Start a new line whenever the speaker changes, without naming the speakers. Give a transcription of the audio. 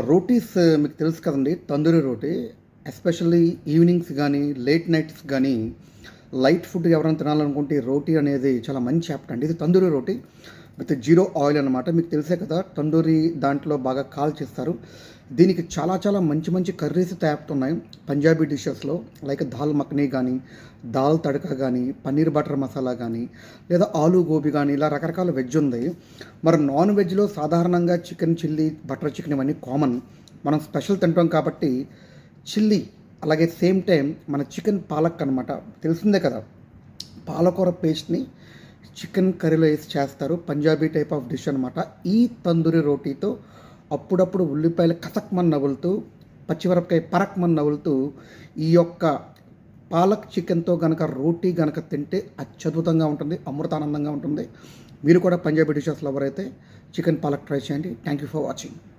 రోటీస్ మీకు తెలుసు కదండీ! తందూరి రోటీ. ఎస్పెషల్లీ ఈవినింగ్స్ గానీ, లేట్ నైట్స్ గానీ, లైట్ ఫుడ్ ఎవరైనా తినాలనుకుంటే ఈ రోటీ అనేది చాలా మంచి యాప్ట్ అండి. ఇది తందూరి రోటీ విత్ జీరో ఆయిల్ అనమాట. మీకు తెలిసే కదా! తందూరి దాంట్లో బాగా కాల్చిస్తారు. దీనికి చాలా చాలా మంచి మంచి కర్రీస్ తయారుతున్నాయి పంజాబీ డిషెస్‌లో. లైక్ దాల్ మఖనీ గానీ, దాల్ తడకా గానీ, పన్నీర్ బటర్ మసాలా గానీ, లేదా ఆలూ గోబీ గానీ, ఇలా రకరకాల వెజ్ ఉంది. మరి నాన్ వెజ్‌లో సాధారణంగా చికెన్ చిల్లీ, బటర్ చికెన్ ఇవన్నీ కామన్. మనం స్పెషల్ తింటాం కాబట్టి చిల్లీ, అలాగే సేమ్ టైం మన చికెన్ పాలక్ అనమాట. తెలిసిందే కదా! పాలకూర పేస్ట్‌ని చికెన్ కర్రీలో ఏసి చేస్తారు. పంజాబీ టైప్ ఆఫ్ డిష్ అనమాట. ఈ తందూరి రోటీతో అప్పుడప్పుడు ఉల్లిపాయలు కసక్మని నములుతూ, పచ్చిమిరపకాయ పరక్మని నములుతూ, ఈ యొక్క పాలక్ చికెన్‌తో గనక రోటీ గనక తింటే అత్యద్భుతంగా ఉంటుంది. అమృతానందంగా ఉంటుంది. మీరు కూడా పంజాబీ డిషెస్ లవర్ అయితే చికెన్ పాలక్ ట్రై చేయండి. Thank you for watching.